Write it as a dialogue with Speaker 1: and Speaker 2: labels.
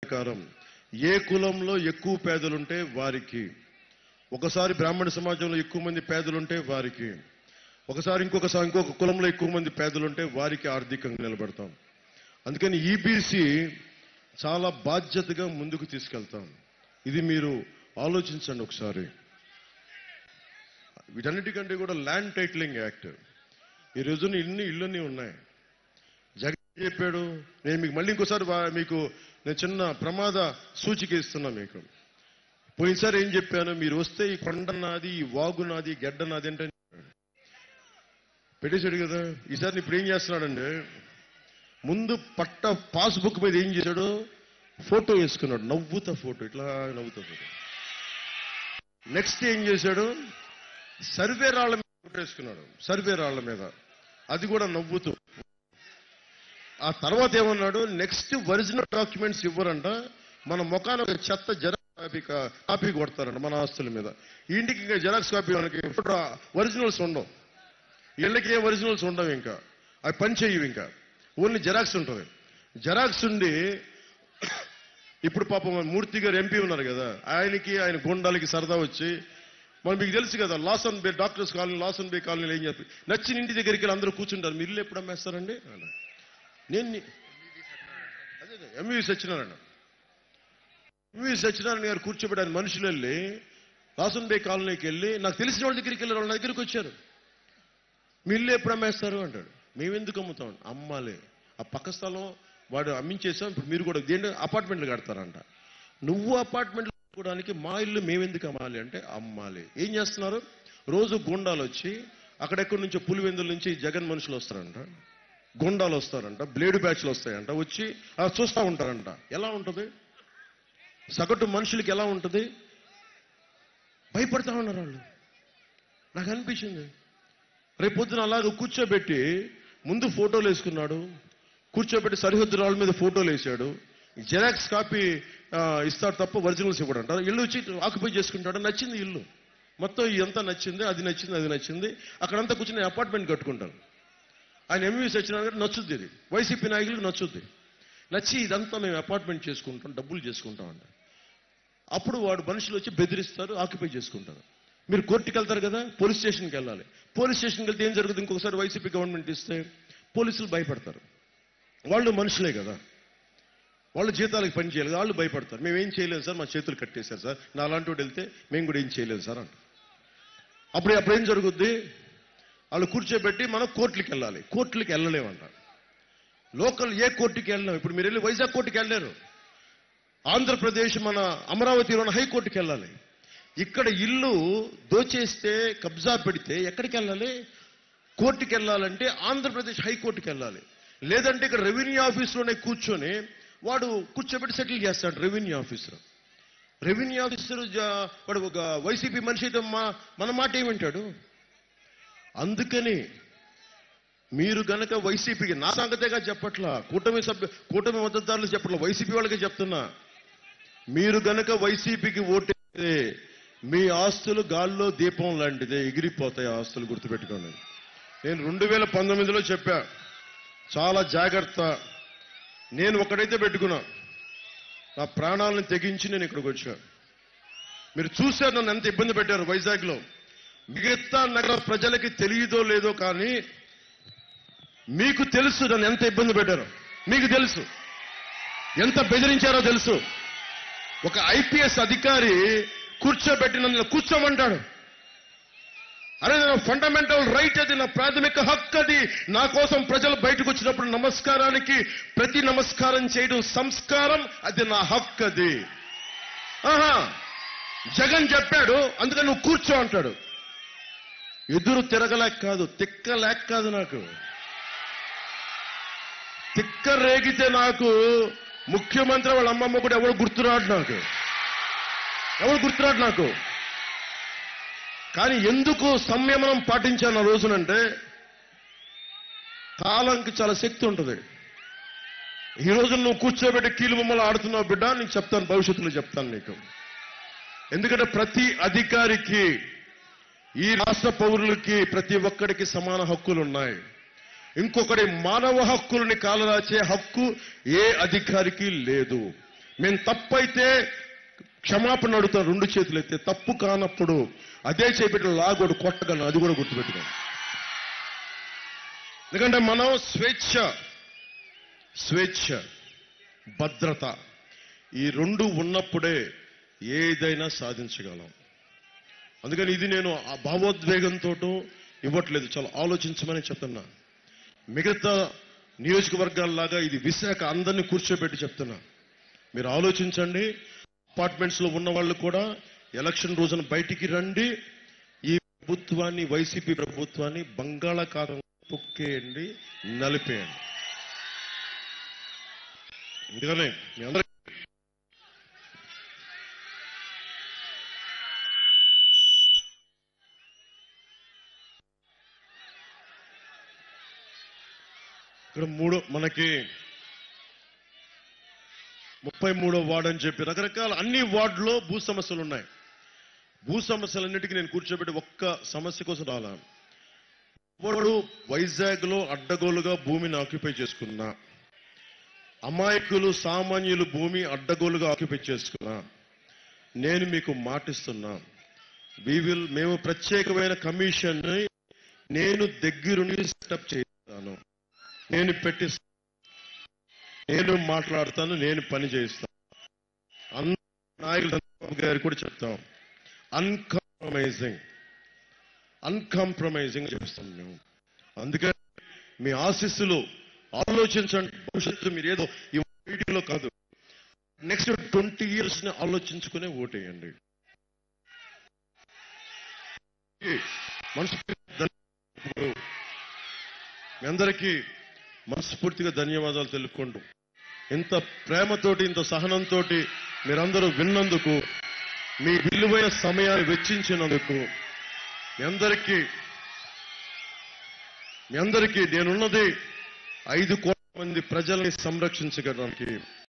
Speaker 1: ప్రకారం ఏ కులంలో ఎక్కువ పేదలుంటే వారికి, ఒకసారి బ్రాహ్మణ సమాజంలో ఎక్కువ మంది పేదలుంటే వారికి, ఒకసారి ఇంకొక కులంలో ఎక్కువ మంది పేదలుంటే వారికి ఆర్థికంగా నిలబడతాం. అందుకని ఈబీసీ చాలా బాధ్యతగా ముందుకు తీసుకెళ్తాం. ఇది మీరు ఆలోచించండి ఒకసారి. వీటన్నిటికంటే కూడా ల్యాండ్ టైటిలింగ్ యాక్ట్ ఈ రోజున ఇళ్ళన్నీ ఉన్నాయి. జగన్ చెప్పాడు, నేను మీకు మళ్ళీ ఇంకోసారి మీకు నేను చిన్న ప్రమాద సూచిక ఇస్తున్నా. మీకు పోయినసారి ఏం చెప్పాను, మీరు వస్తే ఈ కొండ నాది, ఈ వాగు నాది, గడ్డ నాది అంటే పెట్టేశాడు కదా. ఈసారి ఇప్పుడు ఏం చేస్తున్నాడంటే, ముందు పాస్బుక్ మీద ఏం చేశాడు, ఫోటో వేసుకున్నాడు, నవ్వుతా ఫోటో, ఇట్లా నవ్వుతా ఫోటో. నెక్స్ట్ ఏం చేశాడు, సర్వే రాళ్ల మీద ఫోటో వేసుకున్నాడు, సర్వే రాళ్ల మీద, అది కూడా నవ్వుతూ. ఆ తర్వాత ఏమన్నాడు, నెక్స్ట్ ఒరిజినల్ డాక్యుమెంట్స్ ఇవ్వరంట, మన ముఖాన ఒక చెత్త జెరాక్స్ కాపీ కొడతారంట మన ఆస్తుల మీద. ఇంటికి ఇంకా జెరాక్స్ కాపీ మనకి ఫోటో ఒరిజినల్స్ ఉండవు, ఇళ్ళకి ఏ ఒరిజినల్స్ ఉండవు, ఇంకా అవి పని చేయవు, ఇంకా ఓన్లీ జెరాక్స్ ఉంటుంది. జెరాక్స్ ఉండి ఇప్పుడు పాపం మూర్తి గారు ఎంపీ ఉన్నారు కదా, ఆయన గుండాలకి సరదా వచ్చి, మనం మీకు తెలుసు కదా, లాసన్ బే డాక్టర్స్ కాలనీ, లాసన్ బే కాలనీలో ఏం చెప్పి నచ్చిన ఇంటి దగ్గరికి వెళ్ళి అందరూ కూర్చుంటారు, మీరు ఇల్లు ఎప్పుడు అమ్మేస్తారండి? నేను అదే ఎంవి సత్యనారాయణ గారు కూర్చోబెట్టారు. మనుషులు వెళ్ళి లాసన్ బే కాలనీకి వెళ్ళి, నాకు తెలిసిన వాళ్ళ దగ్గరికి వెళ్ళారు, వాళ్ళ దగ్గరికి వచ్చారు, మీ ఇల్లు ఎప్పుడు అమ్మేస్తారు అంటాడు. మేమెందుకు అమ్ముతాం? అమ్మాలి. ఆ పక్క స్థలం వాడు అమ్మించేసాం, ఇప్పుడు మీరు కూడా దేంట్లో అపార్ట్మెంట్లు కడతారంట. నువ్వు అపార్ట్మెంట్లు కట్టుకోవడానికి మా ఇల్లు మేమెందుకు అమ్మాలి అంటే అమ్మాలి. ఏం చేస్తున్నారు, రోజు గుండాలు వచ్చి అక్కడెక్కడి నుంచో పులివెందుల నుంచి జగన్ మనుషులు వస్తారంట, గుండాలు వస్తారంట, బ్లేడు బ్యాచ్లు వస్తాయంట, వచ్చి చూస్తూ ఉంటారంట. ఎలా ఉంటుంది, సగటు మనుషులకి ఎలా ఉంటుంది? భయపడతా ఉన్నారు వాళ్ళు. నాకు అనిపించింది, రేపొద్దున అలాగ కూర్చోబెట్టి ముందు ఫోటోలు వేసుకున్నాడు, కూర్చోబెట్టి సరిహద్దు రాళ్ళ మీద ఫోటోలు వేసాడు, జెరాక్స్ కాపీ ఇస్తాడు తప్ప ఒరిజినల్స్ ఇవ్వడంట. ఇల్లు వచ్చి ఆక్యుపై చేసుకుంటాడు, నచ్చింది ఇల్లు మొత్తం, ఇదంతా నచ్చింది, అది నచ్చింది, అక్కడంతా కూర్చొని అపార్ట్మెంట్ కట్టుకుంటాను. ఆయన ఎంవి సత్యనారాయణ గారు నచ్చుద్ది, ఇది వైసీపీ నాయకులకు నచ్చుద్ది, నచ్చి ఇదంతా మేము అపార్ట్మెంట్ చేసుకుంటాం, డబ్బులు చేసుకుంటాం అంట. అప్పుడు వాడు మనుషులు వచ్చి బెదిరిస్తారు, ఆక్యుపై చేసుకుంటారు. మీరు కోర్టుకి వెళ్తారు కదా, పోలీస్ స్టేషన్కి వెళ్ళాలి. పోలీస్ స్టేషన్కి వెళ్తే ఏం జరుగుతుంది, ఇంకొకసారి వైసీపీ గవర్నమెంట్ ఇస్తే పోలీసులు భయపడతారు. వాళ్ళు మనుషులే కదా, వాళ్ళు జీతాలకు పని చేయాలి, వాళ్ళు భయపడతారు. మేము ఏం చేయలేము సార్, మా చేతులు కట్టేశారు సార్, నా అలాంటి వాడు వెళ్తే మేము కూడా ఏం చేయలేము సార్ అంట. అప్పుడు ఏం జరుగుద్ది, వాళ్ళు కూర్చోబెట్టి మనం కోర్టులకు వెళ్ళాలి, కోర్టులకు వెళ్ళలేమంట. లోకల్ ఏ కోర్టుకి వెళ్ళాం, ఇప్పుడు మీరు వెళ్ళి వైజాగ్ కోర్టుకి వెళ్ళారు, ఆంధ్రప్రదేశ్ మన అమరావతిలోని హైకోర్టుకి వెళ్ళాలి. ఇక్కడ ఇల్లు దోచేస్తే, కబ్జా పెడితే ఎక్కడికి వెళ్ళాలి, కోర్టుకి వెళ్ళాలంటే ఆంధ్రప్రదేశ్ హైకోర్టుకి వెళ్ళాలి. లేదంటే ఇక్కడ రెవెన్యూ ఆఫీసులోనే కూర్చొని వాడు కూర్చోబెట్టి సెటిల్ చేస్తాడు. రెవెన్యూ ఆఫీసర్ వాడు ఒక వైసీపీ మనిషి అయితే మన మాట ఏమింటాడు? అందుకని మీరు గనక వైసీపీకి, నా సంగతేగా చెప్పట్లా, కూటమి మద్దతుదారులు చెప్పట్లా, వైసీపీ వాళ్ళకే చెప్తున్నా, మీరు గనక వైసీపీకి ఓటేస్తే మీ ఆస్తులు గాల్లో దీపం లాంటిదే, ఎగిరిపోతాయి ఆస్తులు, గుర్తుపెట్టుకోండి. నేను 2019లో చెప్పా, చాలా జాగ్రత్త. నేను ఒకటైతే పెట్టుకున్నా, నా ప్రాణాలను తెగించి నేను ఇక్కడికి వచ్చా. మీరు చూశారు నన్ను ఎంత ఇబ్బంది పెట్టారు వైజాగ్లో. మిగతా నగర ప్రజలకి తెలియదో లేదో కానీ మీకు తెలుసు నన్ను ఎంత ఇబ్బంది పెట్టారో, మీకు తెలుసు, ఎంత బెదిరించారో తెలుసు. ఒక ఐపీఎస్ అధికారి కూర్చోబెట్టి నన్ను కూర్చోమంటాడు. అరే నా ఫండమెంటల్ రైట్, అది నా ప్రాథమిక హక్కు, అది నా కోసం ప్రజలు బయటకు వచ్చినప్పుడు నమస్కారానికి ప్రతి నమస్కారం చేయడం సంస్కారం, అది నా హక్కు. అది జగన్ చెప్పాడు అందుకని నువ్వు కూర్చో అంటాడు. ఎదురు తిరగలేక కాదు, తిక్కలేక కాదు, నాకు తిక్క రేగితే నాకు ముఖ్యమంత్రి వాళ్ళ అమ్మమ్మ కూడా ఎవరు గుర్తురాడు నాకు. కానీ ఎందుకు సంయమనం పాటించాను ఆ రోజునంటే, కాలంకి చాలా శక్తి ఉంటుంది. ఈ రోజు నువ్వు కూర్చోబెట్టి కీలు బొమ్మలు ఆడుతున్నావు బిడ్డ, నీకు చెప్తాను, భవిష్యత్తులో చెప్తాను నీకు. ఎందుకంటే ప్రతి అధికారికి, ఈ రాష్ట్ర పౌరులకి ప్రతి ఒక్కడికి సమాన హక్కులు ఉన్నాయి. ఇంకొకటి మానవ హక్కుల్ని కాలరాచే హక్కు ఏ అధికారికి లేదు. మేము తప్పైతే క్షమాపణ అడుగుతాం, 2 చేతులు ఎత్తే. తప్పు కానప్పుడు అదే చేపెట్టిన లాగోడు కొట్టగలను, అది కూడా గుర్తుపెట్టుకోండి. ఎందుకంటే మనం స్వేచ్ఛ, భద్రత ఈ 2 ఉన్నప్పుడే ఏదైనా సాధించగలం. అందుకని ఇది నేను ఆ భావోద్వేగంతో ఇవ్వట్లేదు, చాలా ఆలోచించమని చెప్తున్నా. మిగతా నియోజకవర్గాల్లాగా ఇది విశాఖ అందరినీ కూర్చోబెట్టి చెప్తున్నా. మీరు ఆలోచించండి. అపార్ట్మెంట్స్ లో ఉన్న వాళ్ళు కూడా ఎలక్షన్ రోజున బయటికి రండి. ఈ ప్రభుత్వాన్ని, వైసీపీ ప్రభుత్వాన్ని బంగాళాఖాతం తొక్కేయండి, నలిపేయండి. ఎందుకనే మీ అందరూ ఇక్కడ మనకి 33వ వార్డు అని చెప్పి రకరకాల అన్ని వార్డులో భూ సమస్యలు ఉన్నాయి. భూ సమస్యలన్నిటికీ నేను కూర్చోబెట్టి ఒక్క సమస్య కోసం రాలా. వాడు వైజాగ్ లో అడ్డగోలుగా భూమిని ఆక్యుపై చేసుకున్నా, అమాయకులు సామాన్యులు భూమి అడ్డగోలుగా ఆక్యుపై చేసుకున్నా, నేను మీకు మాటిస్తున్నా, మేము ప్రత్యేకమైన కమిషన్ నేను దగ్గరుండి సెటప్ చేస్తాను, నేను మాట్లాడతాను, నేను పని చేస్తాను. అందరూ నాయకులు చంద్రబాబు గారు కూడా చెప్తాం, అన్కాంప్రమైజింగ్ చేస్తాం మేము. అందుకని మీ ఆశీస్సులు ఆలోచించండి. భవిష్యత్తు మీరు ఏదో ఈ మీటింగ్లో కాదు, నెక్స్ట్ 20 years ని ఆలోచించుకునే ఓటేయండి. మీ అందరికీ మనస్ఫూర్తిగా ధన్యవాదాలు తెలుపుకుంటూ, ఇంత ప్రేమతోటి, ఇంత సహనంతో మీరందరూ విన్నందుకు, మీ విలువైన సమయాన్ని వెచ్చించినందుకు మీ అందరికీ నేనున్నది 5 కోట్ల మంది ప్రజల్ని సంరక్షించగలడానికి.